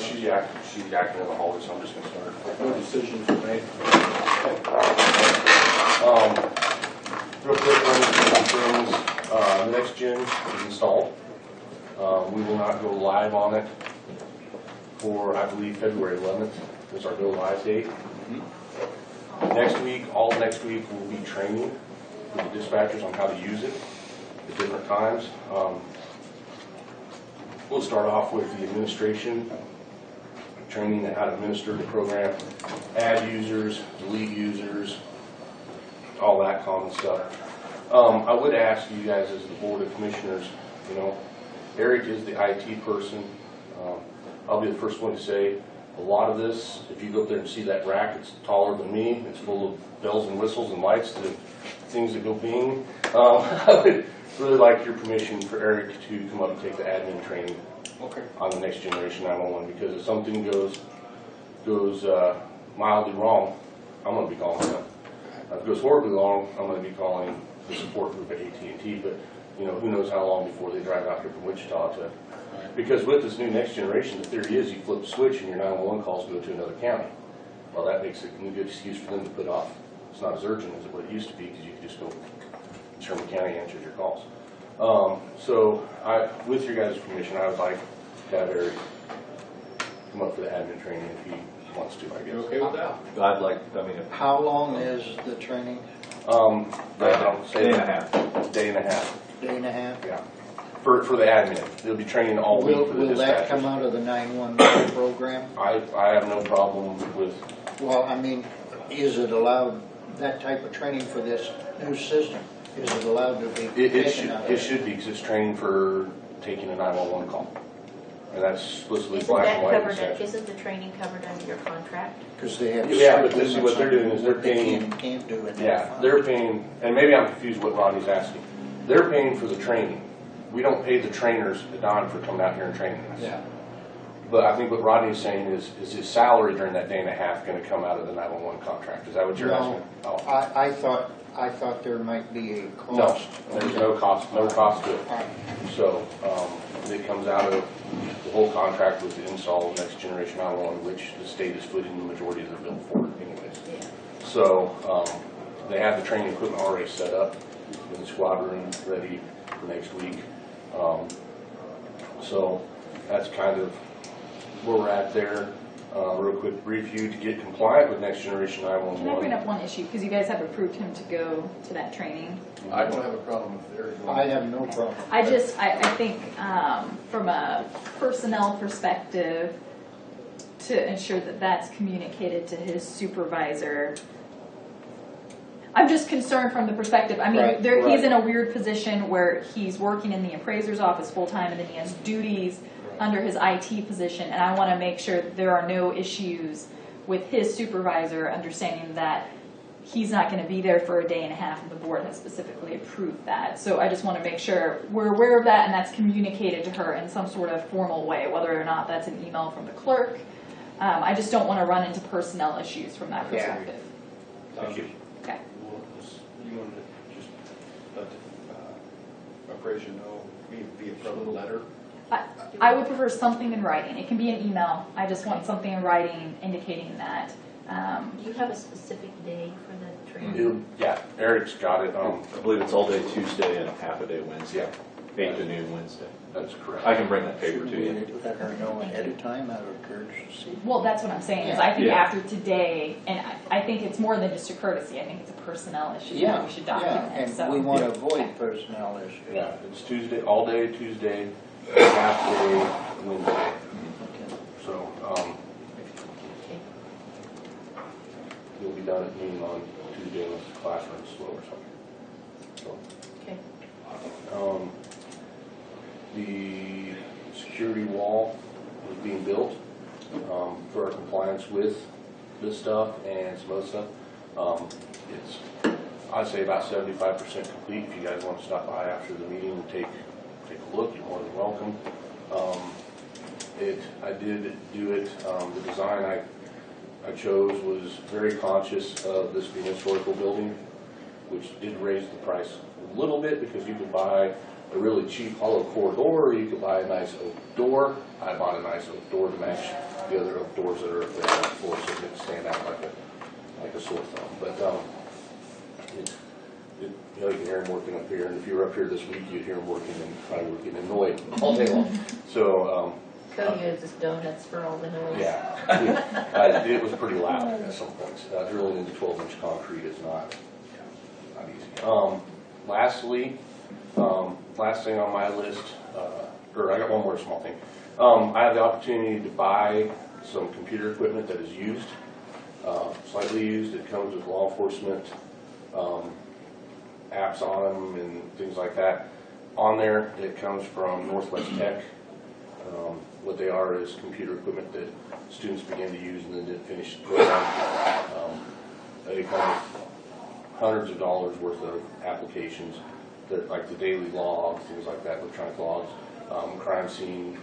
She's acting in the hallway, so I'm just going to start. No decisions were made. Real quick, one of the things, the next gen is installed. We will not go live on it for, I believe, February 11th is our go live date. Next week, all next week, we'll be training for the dispatchers on how to use it at different times. We'll start off with the administration, training on how to administer the program, add users, delete users, all that common stuff. I would ask you guys as the Board of Commissioners, you know, Eric is the IT person. I'll be the first one to say, a lot of this, if you go up there and see that rack, it's taller than me, it's full of bells and whistles and lights to things that go bing. I would really like your permission for Eric to come up and take the admin training on the next generation 911, because if something goes mildly wrong, I'm going to be calling them. If it goes horribly wrong, I'm going to be calling the support group at AT&T, but you know, who knows how long before they drive out here from Wichita to, because with this new next generation, the theory is you flip the switch and your 911 calls go to another county. Well, that makes it a good excuse for them to put off. It's not as urgent as what it used to be, because you could just go, Sherman County answers your calls. So with your guys' permission, I would like to have Eric come up for the admin training if he wants to, I guess. You okay with that? I'd like, I mean, How long is the training? Day and a half. Day and a half. Day and a half? Yeah. For the admin. They'll be training all week for the Will that come dispatchers. out of the 911 program? I have no problem with, Well, I mean, is it allowed, that type of training for this new system? Is it allowed to be taken out of it should be, because it's training for taking a 911 call. And that's supposedly Isn't black that and white. covered, isn't the training covered under your contract? Because they have. Yeah, but this is what they're doing, is they're They paying. can't do it. Yeah, they're paying, and maybe I'm confused what Rodney's asking. They're paying for the training. We don't pay the trainers at Don for coming out here and training us. Yeah. But I think what Rodney's saying is his salary during that day and a half going to come out of the 911 contract? Is that what you're asking? No, Oh. I thought there might be a No, cost. there's no cost to it. All right. So it comes out of the whole contract with the install of Next Generation 911, which the state is footing the majority of their bill for anyways. Yeah. So they have the training equipment already set up in the squad room ready for next week. So that's kind of where we're at there. Real quick review to get compliant with Next Generation 911. Can I bring up one issue? Because you guys have approved him to go to that training. I don't have a problem with Eric. I have no problem. I think from a personnel perspective, to ensure that that's communicated to his supervisor. I'm just concerned from the perspective, I mean, Right. he's in a weird position where he's working in the appraiser's office full-time, and then he has duties under his IT position, and I want to make sure that there are no issues with his supervisor understanding that he's not going to be there for a day and a half, and the board has specifically approved that. So I just want to make sure we're aware of that, and that's communicated to her in some sort of formal way, whether or not that's an email from the clerk. I just don't want to run into personnel issues from that perspective. Thank you. Okay. You want to just let the appraiser know via probably letter? I would prefer something in writing. It can be an email. I just want something in writing indicating that. Do you have a specific day for the training? Yeah, Eric's got it. I believe it's all day Tuesday and half a day Wednesday. Yeah, 8 to noon Wednesday. that's correct. I can bring that paper to Should we you. let her know ahead of time out of courtesy? Well, that's what I'm saying. Is I think Yeah. after today, and I think it's more than just a courtesy. I think it's a personnel issue that we should document. And so. we want to avoid personnel issues. Yeah, it's Tuesday, all day Tuesday, half day Wednesday. Okay. So Okay. you'll be done at noon on Tuesday unless the classroom's slow or something. So, Okay. the security wall is being built for our compliance with this stuff and some other stuff. It's, I'd say, about 75% complete. If you guys want to stop by after the meeting and take a look, you're more than welcome. I did do it. The design I chose was very conscious of this being a historical building, which did raise the price a little bit because you could buy a really cheap hollow core door, or you could buy a nice oak door. I bought a nice oak door to match the other oak doors that are there on the floor, so it didn't stand out like a sore thumb. But you know, you can hear him working up here, and if you were up here this week, you'd hear him working and probably working annoyed all day long. So Cody uses donuts for all the noise. yeah, it was pretty loud at some points. Drilling into 12-inch concrete is not easy. Lastly, last thing on my list, or I got one more small thing. I have the opportunity to buy some computer equipment that is used, slightly used. It comes with law enforcement apps on them and things like that. On there, it comes from Northwest Tech. What they are is computer equipment that students begin to use and then didn't finish the program. They come with hundreds of dollars worth of applications, that, like the daily log, things like that, electronic logs, crime scene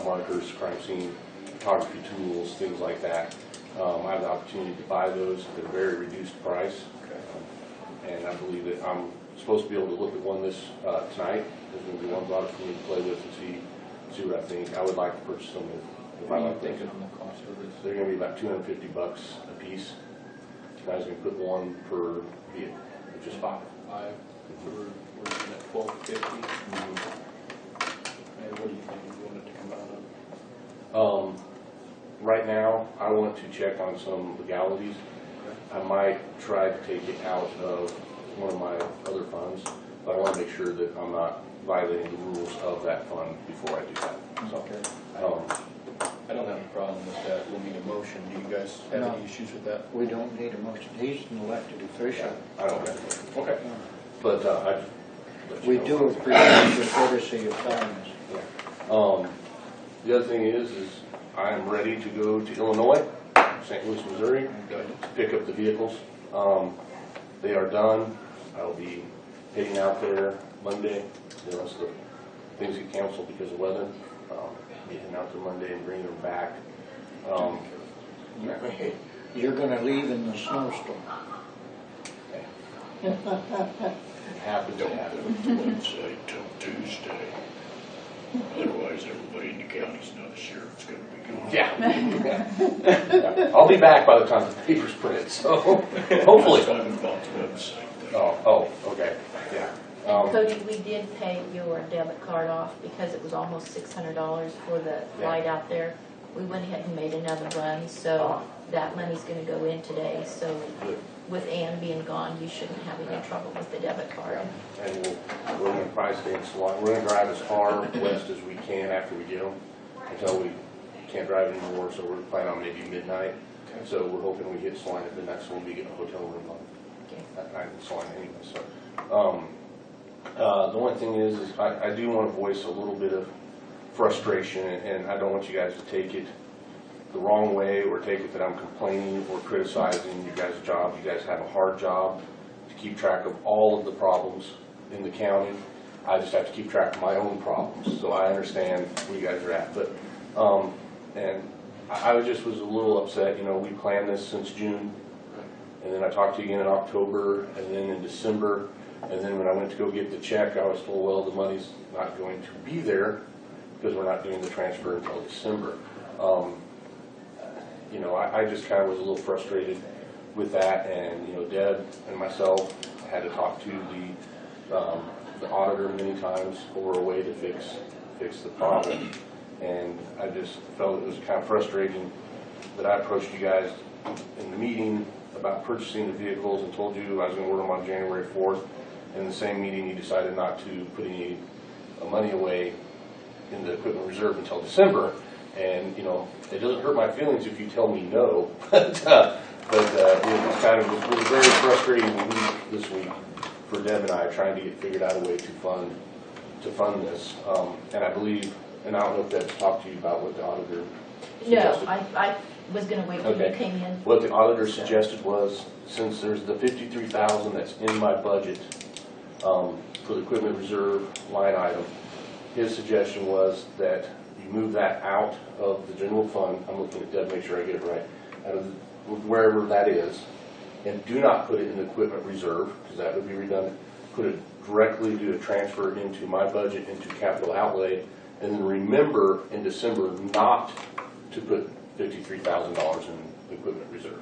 markers, crime scene photography tools, things like that. I have the opportunity to buy those at a very reduced price, and I believe that I'm supposed to be able to look at one this tonight. There's going to be one brought up for me to play with and see what I think. I would like to purchase them if I like them. On the cost of this? They're going to be about $250 a piece. And I was going to put one per vehicle, which is $5. We're looking at $12.50. And what do you think you want it to come out of? Right now, I want to check on some legalities. I might try to take it out of one of my other funds, but I want to make sure that I'm not violating the rules of that fund before I do that. So, I don't have a problem with that. We'll need a motion. Do you guys have any issues with that? We don't need a motion. He's an elected official. I don't have to. Okay. But I We do appreciate your courtesy of telling us. The other thing is I am ready to go to Illinois, St. Louis, Missouri, to pick up the vehicles. They are done. I'll be heading out there Monday, unless the things get canceled because of weather. Heading out there Monday and bringing them back. You're going to leave in the snowstorm. Happens to happen. Wednesday till Tuesday. Otherwise, everybody in the county's not sure it's gonna be going. Yeah. I'll be back by the time the paper's printed, so hopefully. Talking about the website. Oh, okay, yeah. Cody, we did pay your debit card off because it was almost $600 for the light out there. We went ahead and made another run, so that money's gonna go in today, so with Ann being gone, you shouldn't have any trouble with the debit card. And we're gonna probably stay in Salina. We're gonna drive as far west as we can after we get them, until we can't drive anymore, so we're planning on maybe midnight. So we're hoping we hit Salina, then that's when we get a hotel room on that night in Salina anyway, so. The only thing is I do want to voice a little bit of frustration, and I don't want you guys to take it the wrong way or take it that I'm complaining or criticizing your guys' job. You guys have a hard job to keep track of all of the problems in the county. I just have to keep track of my own problems, so I understand where you guys are at. But and I was a little upset. You know, we planned this since June, and then I talked to you again in October, and then in December. And then when I went to go get the check, I was told, well, the money's not going to be there because we're not doing the transfer until December. You know, I just kind of was a little frustrated with that, and you know, Deb and myself had to talk to the auditor many times for a way to fix the problem, and I just felt it was kind of frustrating that I approached you guys in the meeting about purchasing the vehicles and told you I was going to order them on January 4th. In the same meeting, you decided not to put any money away in the equipment reserve until December. And you know, it doesn't hurt my feelings if you tell me no, but it was very frustrating week this week for Deb and I trying to get figured out a way to fund this. And I believe, and I don't know if Deb talked to you about what the auditor suggested. No, I was going to wait till you came in. What the auditor suggested was, since there's the $53,000 that's in my budget for the equipment reserve line item, his suggestion was that you move that out of the general fund. I'm looking at Deb, make sure I get it right. Out of wherever that is, and do not put it in the equipment reserve, because that would be redundant. Put it directly do a transfer into my budget, into capital outlay, and then remember in December not to put $53,000 in equipment reserve.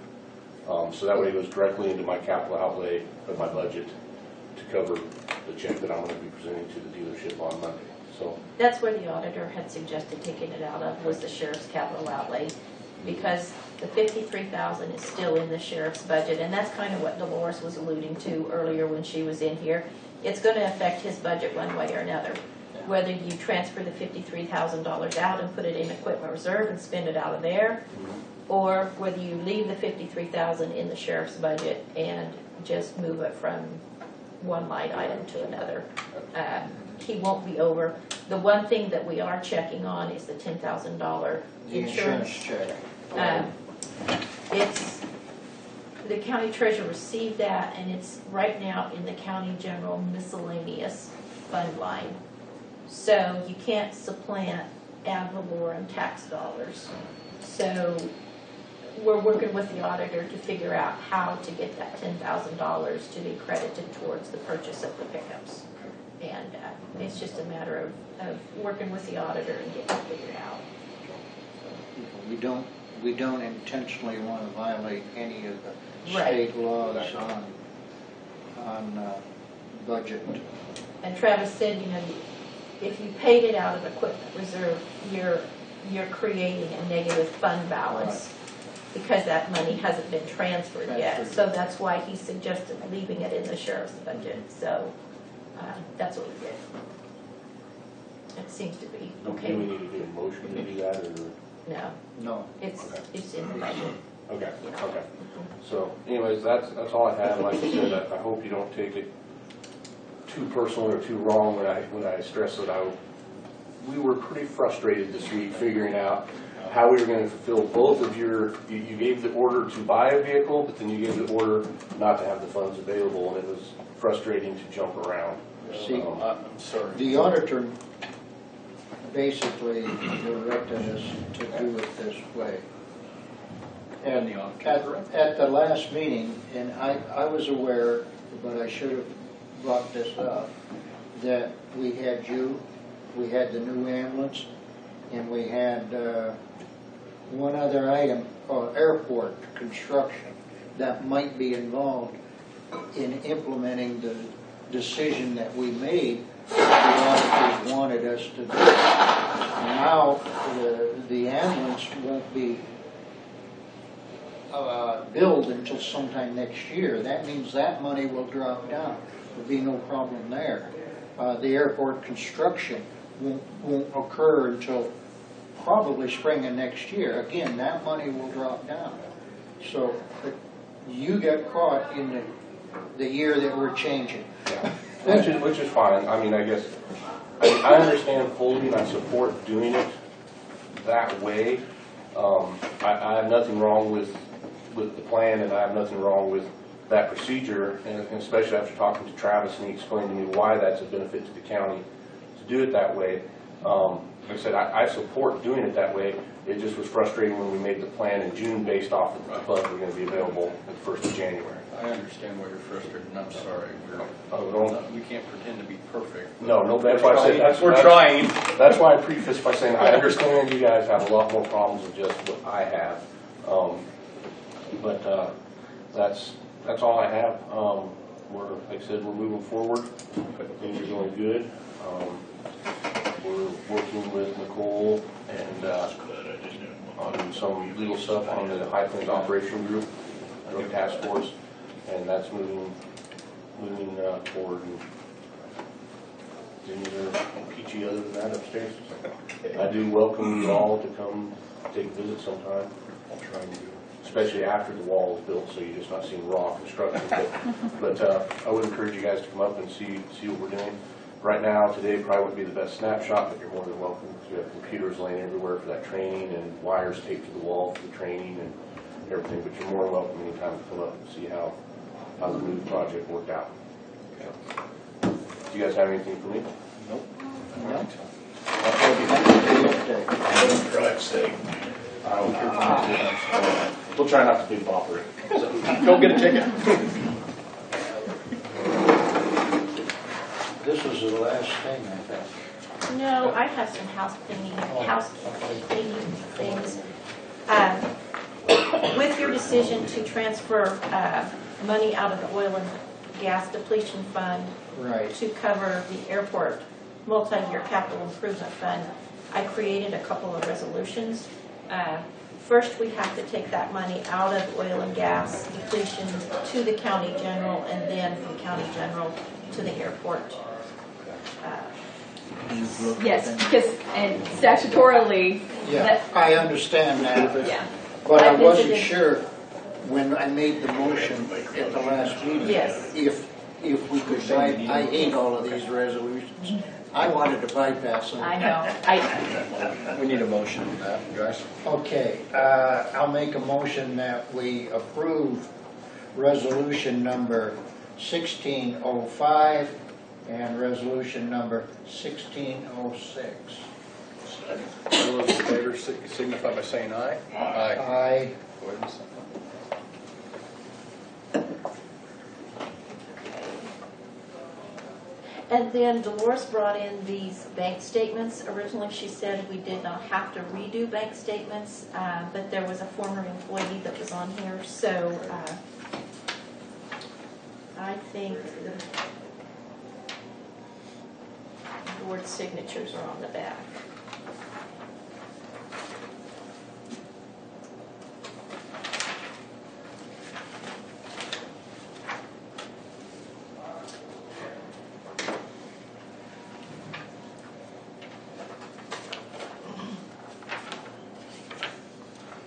So that way it goes directly into my capital outlay of my budget to cover the check that I'm going to be presenting to the dealership on Monday. So That's where the auditor had suggested taking it out of, was the sheriff's capital outlay, because the 53,000 is still in the sheriff's budget, and that's kind of what Dolores was alluding to earlier when she was in here. It's going to affect his budget one way or another. Whether you transfer the $53,000 out and put it in equipment reserve and spend it out of there, or whether you leave the $53,000 in the sheriff's budget and just move it from one line item to another. He won't be over. The one thing that we are checking on is the $10,000 The insurance check. It's, the county treasurer received that, and it's right now in the county general miscellaneous fund line. So you can't supplant ad valorem tax dollars. So we're working with the auditor to figure out how to get that $10,000 to be credited towards the purchase of the pickups. And it's just a matter of working with the auditor and getting it figured out. We don't intentionally want to violate any of the Right. state laws on budget. And Travis said, you know, if you paid it out of equipment reserve, you're creating a negative fund balance because that money hasn't been transferred yet. So that's why he suggested leaving it in the sheriff's budget. So that's what we did. It seems to be do we okay. need to do a motion to do that, or? No, No. it's in the budget. Okay, okay. So anyways, that's all I have. Like I said, I hope you don't take it too personal or too wrong when I stress that we were pretty frustrated this week figuring out how we were going to fulfill both of you gave the order to buy a vehicle, but then you gave the order not to have the funds available, and it was frustrating to jump around. See, I'm sorry. the auditor basically directed us to do it this way. And at the last meeting, and I was aware, but I should have brought this up, that we had the new ambulance, and we had one other item called airport construction that might be involved in implementing the decision that we made that the auditors wanted us to do. Now, the ambulance won't be billed until sometime next year. That means that money will drop down. There'll be no problem there. The airport construction won't occur until probably spring of next year. Again, that money will drop down. So you got caught in the year that we're changing. Which is fine. I mean, I guess I understand fully, and I support doing it that way. I have nothing wrong with the plan, and I have nothing wrong with that procedure, and especially after talking to Travis, and he explained to me why that's a benefit to the county to do it that way. Like I said, I support doing it that way. It just was frustrating when we made the plan in June based off of the funds that were going to be available at the 1st of January. I understand why you're frustrated, and I'm sorry. We can't pretend to be perfect. No, that's why I said We're trying. That's why I prefaced by saying I understand you guys have a lot more problems than just what I have. But that's all I have. Like I said, we're moving forward. Things are going good. We're working with Nicole and on some legal stuff on the High Plains Operation Group, Drug Task Force, and that's moving forward. And things are peachy other than that upstairs. I do welcome you all to come take a visit sometime. I'll try and do it. Especially after the wall is built, so you're just not seeing raw construction. But I would encourage you guys to come up and see what we're doing. Right now, today probably wouldn't be the best snapshot, but you're more than welcome. We have computers laying everywhere for that training and wires taped to the wall for the training and everything. But you're more than welcome anytime to come up and see how the new project worked out. Do you guys have anything for me? Nope. No. Drive safe. I don't care. We'll try not to big bopper it. Go get a ticket. the last thing, I think. No, I have some housekeeping things. With your decision to transfer money out of the oil and gas depletion fund Right. to cover the airport multi-year capital improvement fund, I created a couple of resolutions. First, we have to take that money out of oil and gas depletion to the county general, and then from county general to the airport. You've looked Yes, at because, and statutorily, Yeah, that, I understand that, yeah, but I I wasn't visited- sure when I made the motion at the last meeting. Yes. If we could, I hate all of these resolutions. I wanted to bypass them. I know. We need a motion on that, guys. Okay, I'll make a motion that we approve resolution number 1605 and resolution number 1606. All those in favor signify by saying aye. Aye. Aye. Go ahead and sign. And then Dolores brought in these bank statements. Originally, she said we did not have to redo bank statements, but there was a former employee that was on here, so I think the board signatures are on the back.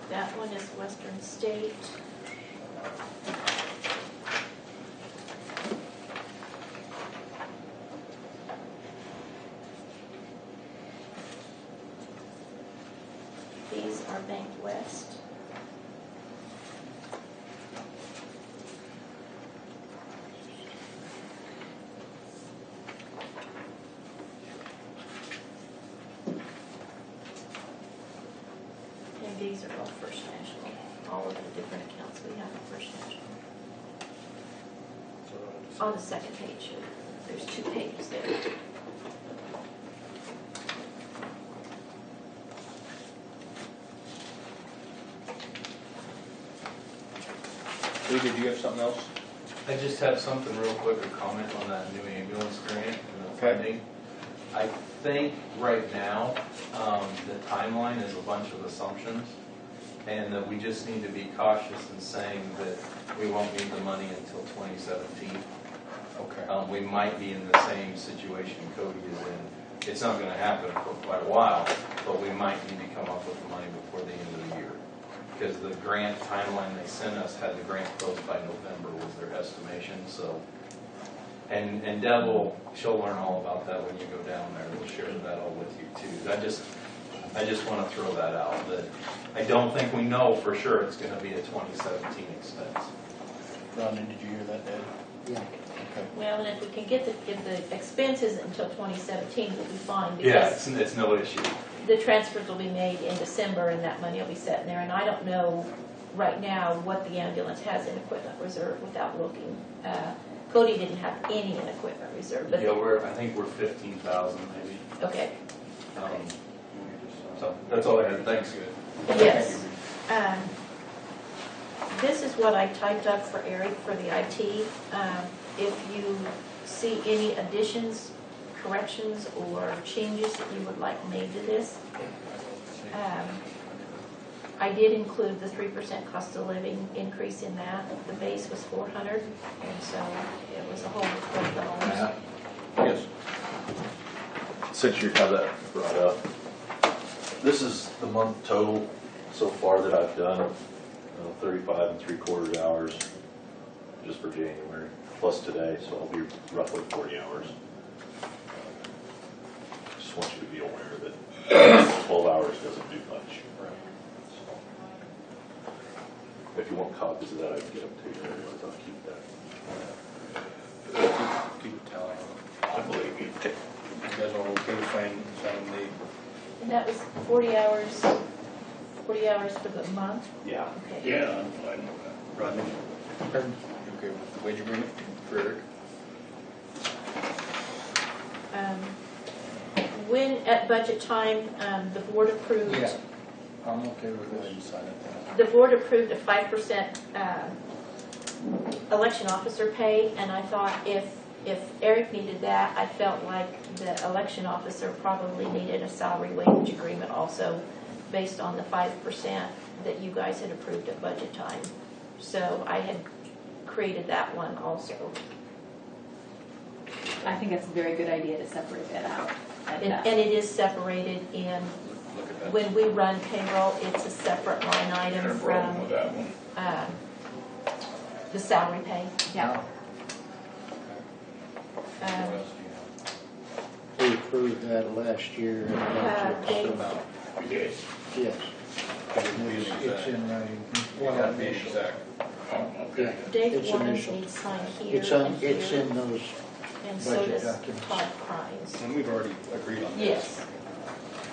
That one is Western State. These are Bank West. And these are all First National, all of the different accounts we have at First National. On the second page, there's 2 pages there. Lee, did you have something else? I just have something real quick, a comment on that new ambulance grant and the Okay. funding. I think right now, the timeline is a bunch of assumptions, and that we just need to be cautious in saying that we won't need the money until 2017. Okay. We might be in the same situation Cody is in. It's not gonna happen for quite a while, but we might need to come up with the money before the end of the year. Because the grant timeline they sent us had the grant closed by November was their estimation, so. And Deb she'll learn all about that when you go down there, we'll share that all with you too. I just wanna throw that out, that I don't think we know for sure it's gonna be a 2017 expense. Rhonda, did you hear that, Ed? Yeah. Okay. Well, and if we can get if the expenses until 2017, we'll be fine. Yeah, Because it's no issue. the transfers will be made in December and that money will be sitting there. And I don't know right now what the ambulance has in equipment reserve without looking. Cody didn't have any in equipment reserve, but, Yeah, I think we're 15,000 maybe. okay. So that's all I had, thanks. Yes. This is what I typed up for Eric for the IT. If you see any additions, corrections, or changes that you would like made to this, I did include the 3% cost of living increase in that. The base was $400, and so it was a whole $12. Yes. Since you have that brought up, this is the month total so far that I've done, 35 3/4 hours just for January, plus today, so I'll be roughly 40 hours. Just want you to be aware that 12 hours doesn't do much. So, if you want copies of that, I can get them to you, otherwise I'll keep that. Keep a tally on it. I believe you. You guys all okay with signing the? And that was 40 hours for the month? Yeah. Okay. Yeah, I'm fine with that. Rodney? You okay with the wage agreement for Eric? when, at budget time, the board approved, Yeah, I'm okay with Go ahead and this. sign it. the board approved a 5% election officer pay, and I thought if Eric needed that, I felt like the election officer probably needed a salary wage agreement also, based on the 5% that you guys had approved at budget time. So I had created that one also. I think it's a very good idea to separate that out. And it is separated in, Look at that. when we run payroll, it's a separate line Got a item problem from with that one. the salary pay. Yeah. What Um, else do you have? We approved that last year. in budget, Dave. so- Amount. We did. Yes, Can it be it's exact? in writing. You gotta be exact. Oh, okay. Dave It's wanted initial. me to sign here It's and in those, and so budget does documents. Todd Crimes. And we've already agreed on this. Yes,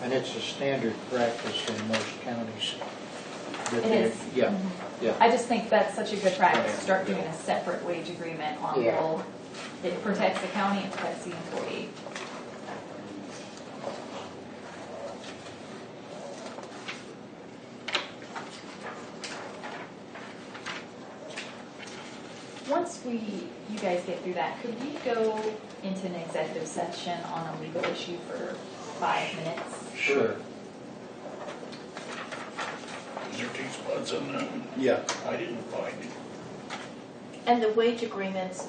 and it's a standard practice in most counties. that It they- is. Yeah, yeah. I just think that's such a good practice, to start doing a separate wage agreement on Yeah. both. It protects the county, it protects the employee. Once you guys get through that, could we go into an executive session on a legal issue for 5 minutes? Sure. Is there T-spots on that one? Yeah. I didn't find it. and the wage agreements,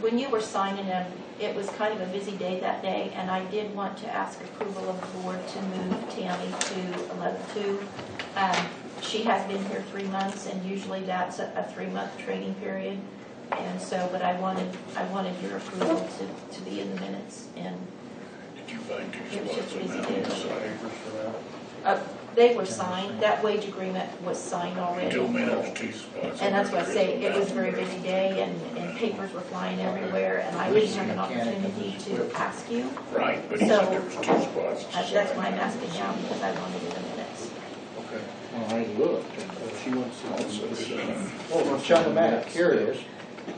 when you were signing them, it was kind of a busy day that day, and I did want to ask approval of the board to move Tammy to 11-2. She has been here 3 months, and usually that's a 3-month training period. And so, but I wanted your approval to be in the minutes, and Did you find It was just T-spots on busy that day. one? Papers for that? they were signed, that wage agreement was signed You already. told me there was T-spots. And that's why I say, it was a very busy day, and papers were flying everywhere, and I didn't have an opportunity to ask you. Right, but he So- said there was T-spots. That's why I'm asking now, because I wanted it in the minutes. Okay. Well, I looked. She wants to Also, put it in. Oh, it's on the map, here it is,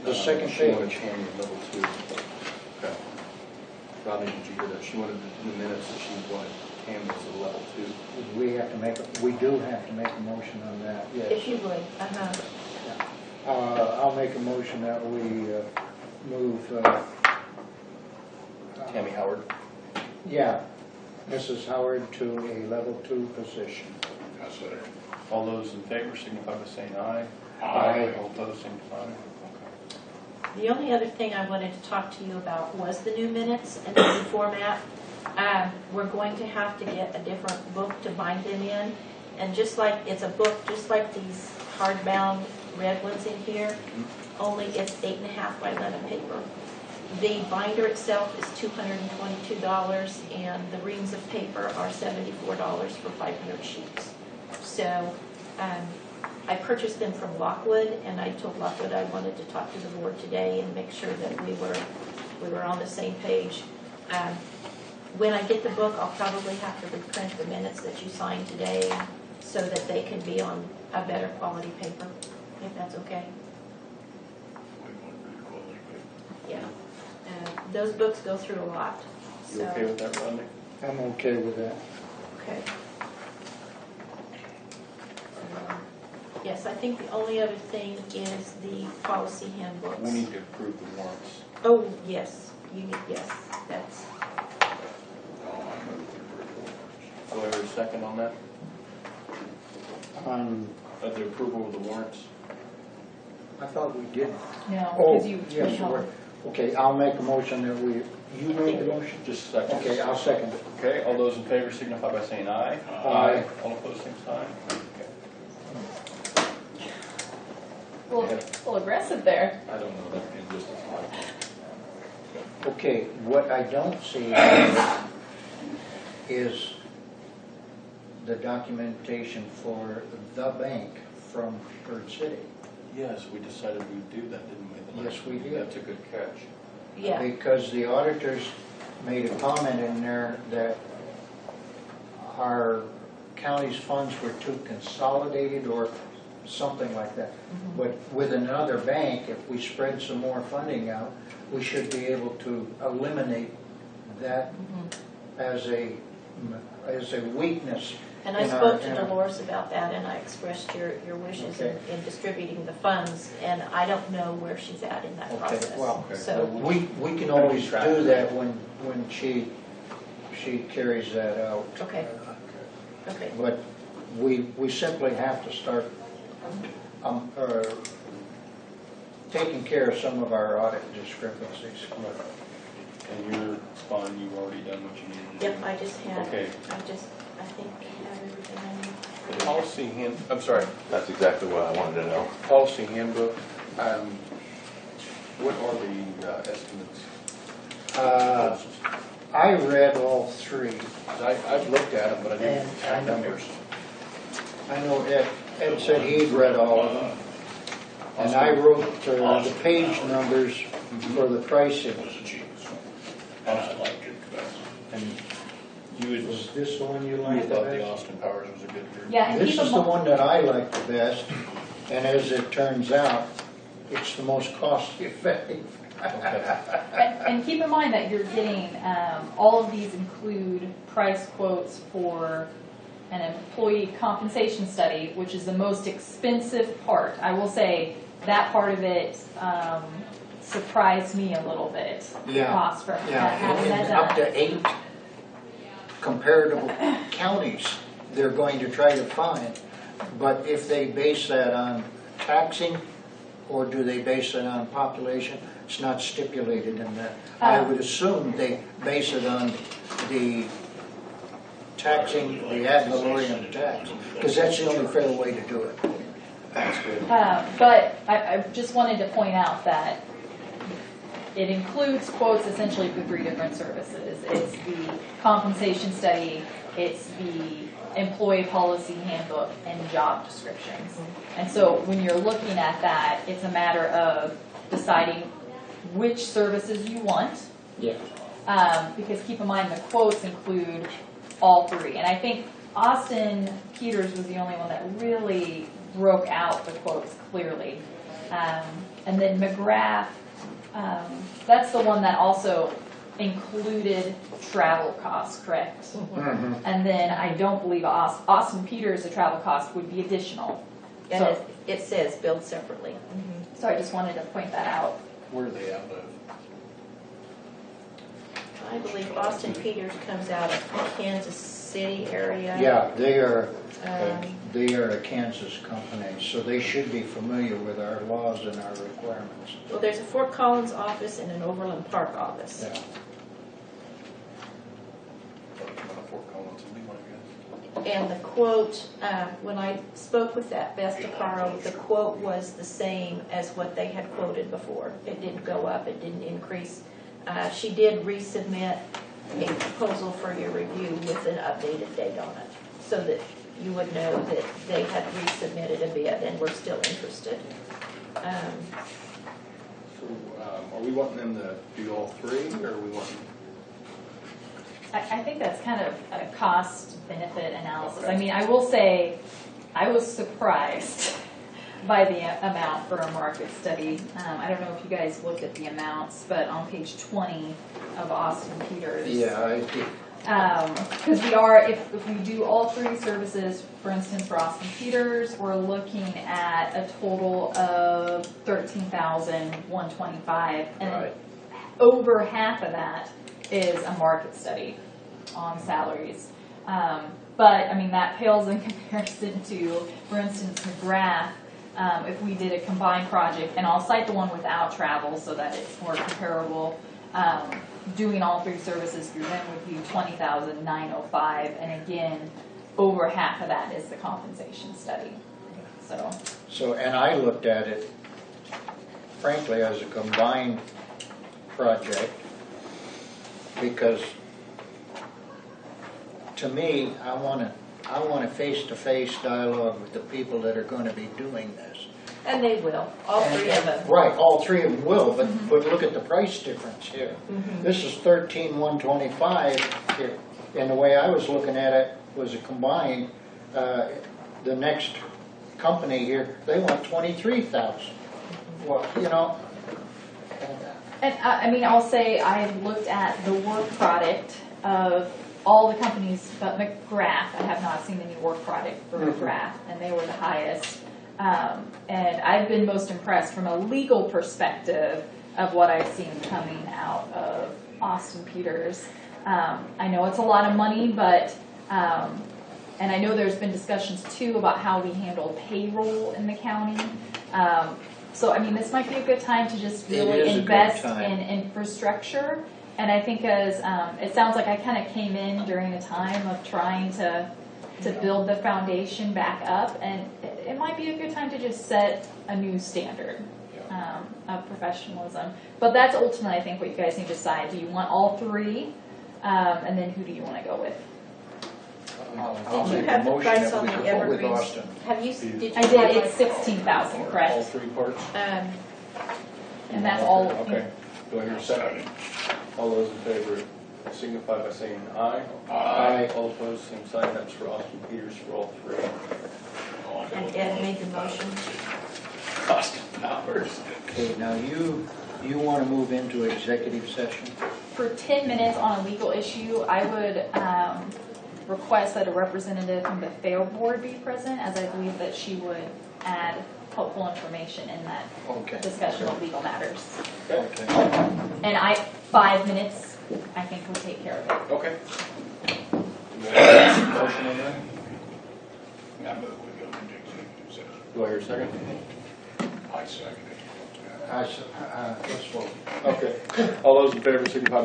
the second She wanted page. Tammy level 2. Okay. Rodney, did you hear that? She wanted in the minutes that she wanted Tammy as a level 2. We have to make, we do have to make a motion on that, If yes. you would, I'll make a motion that we move, Tammy Howard. yeah, Mrs. Howard to a level 2 position. I said it. All those in favor signify by saying aye. Aye. All opposed, same sign. The only other thing I wanted to talk to you about was the new minutes and the new format. We're going to have to get a different book to bind them in. And just like, it's a book, just like these hardbound red ones in here, only it's 8.5 by 11 paper. The binder itself is $222, and the reams of paper are $74 for 500 sheets. So I purchased them from Lockwood, and I told Lockwood I wanted to talk to the board today and make sure that we were on the same page. When I get the book, I'll probably have to reprint the minutes that you signed today so that they can be on a better quality paper, if that's okay. We want good quality paper. Yeah. Those books go through a lot. You So, okay with that, Rodney? I'm okay with that. okay. Yes, I think the only other thing is the policy handbooks. We need to approve the warrants. Oh, yes, yes, that's, I move to approve the warrants. Do I hear a second on that? Of the approval of the warrants? I thought we did. No, Oh, because you yes, withheld. we're- okay, I'll make a motion that we, you made the motion? Just a second. Okay, I'll second it. Okay, all those in favor signify by saying aye. Aye. All opposed, same sign. A little aggressive there. I don't know that in just a Okay, what I don't see is the documentation for the bank from Bird City. Yes, we decided we'd do that, didn't we? Yes, we did. That's a good catch. yeah. Because the auditors made a comment in there that our county's funds were too consolidated or something like that. But with another bank, if we spread some more funding out, we should be able to eliminate that as a weakness. And I in our- spoke to in our- Dolores about that, and I expressed your wishes Okay. in distributing the funds, and I don't know where she's at in that Okay, process. well, So, We can always do that when she carries that out. okay, okay. But we simply have to start taking care of some of our audit discrepancies. And you're fine, you've already done what you needed to do? Yep, I Okay. think have everything I need. for the- Policy hand, I'm sorry, That's exactly what I wanted to know. policy handbook, what are the estimates? I read all three. I've looked at them, but I didn't And have numbers. I know Ed said he'd read all of them. And I wrote the page numbers for the pricing. It was the cheapest one. And I liked it the best. And you had, Was this the one you you liked the thought the best? Austin Powers was a good group? Yeah, and This keep is in the mind, one that I like the best, and as it turns out, it's the most cost effective. and keep in mind that you're getting, all of these include price quotes for an employee compensation study, which is the most expensive part. I will say that part of it surprised me a little bit. The Yeah. cost for Yeah, having that and done. up to 8 comparable counties they're going to try to find. But if they base that on taxing, or do they base it on population, it's not stipulated in that. I would assume they base it on the taxing, the ad valorem tax, because that's the only fair way to do it. That's good. But I just wanted to point out that it includes quotes essentially for 3 different services. It's the compensation study, it's the employee policy handbook, and job descriptions. And so when you're looking at that, it's a matter of deciding which services you want. Yeah. Because keep in mind, the quotes include all 3. And I think Austin Peters was the only one that really broke out the quotes clearly. And then McGrath, that's the one that also included travel costs, correct? Mm-hmm. And then I don't believe Austin Peters, the travel cost would be additional. And So, it says billed separately. so I just wanted to point that out. Where are they out of? I believe Austin Peters comes out of Kansas City area. Yeah, they are Um, a Kansas company, so they should be familiar with our laws and our requirements. Well, there's a Fort Collins office and an Overland Park office. Yeah. Fort Collins would be my guess. And the quote, when I spoke with that Beth DeCaro, the quote was the same as what they had quoted before. It didn't go up, it didn't increase. She did resubmit a proposal for your review with an updated date on it, so that you would know that they had resubmitted a bid and were still interested. So, are we wanting them to do all 3, or are we wanting? I think that's kind of a cost-benefit analysis. I mean, I will say, I was surprised by the amount for a market study. I don't know if you guys looked at the amounts, but on page 20 of Austin Peters. Yeah, I did. Because we are, if we do all 3 services, for instance, for Austin Peters, we're looking at a total of $13,125, and Right. over half of that is a market study on salaries. But I mean, that pales in comparison to, for instance, McGrath. If we did a combined project, and I'll cite the one without travel so that it's more comparable. Doing all 3 services through them would be $20,905, and again, over half of that is the compensation study. So, And I looked at it, frankly, as a combined project, because to me, I want a face-to-face dialogue with the people that are going to be doing this. And they will, all 3 of them. Right, all 3 of them will, but look at the price difference here. Mm-hmm. This is $13,125 here, and the way I was looking at it was a combined. The next company here, they want $23,000. Well, you know. and I mean, I'll say I looked at the work product of all the companies but McGrath. I have not seen any work product for McGrath, and they were the highest. And I've been most impressed from a legal perspective of what I've seen coming out of Austin Peters. I know it's a lot of money, but, and I know there's been discussions too about how we handle payroll in the county. So, I mean, this might be a good time to just It really is a good invest time. in infrastructure. And I think as, it sounds like I kind of came in during a time of trying to build the foundation back up, and it might be a good time to just set a new standard of professionalism. But that's ultimately, I think, what you guys need to decide. Do you want all three? And then who do you want to go with? I'll Did you make a have the motion price that on we the go with Evergreens? Austin. Have you, did you? I did, it's 16,000, All correct? three parts? And that's all. Okay, do I hear a second? All those in favor signify by saying aye. Aye. All opposed, same sign, that's for Austin Peters for all three. And Ed made the motion. Austin Powers. Okay, now you want to move into executive session? For 10 minutes on a legal issue, I would request that a representative from the Fair Board be present, as I believe that she would add helpful information in that Okay. discussion of legal matters. Okay. And 5 minutes, I think, will take care of it. Okay. Motion on that? I move we go into executive session. Do I hear a second? I second it. Let's vote. Okay. All those in favor signify by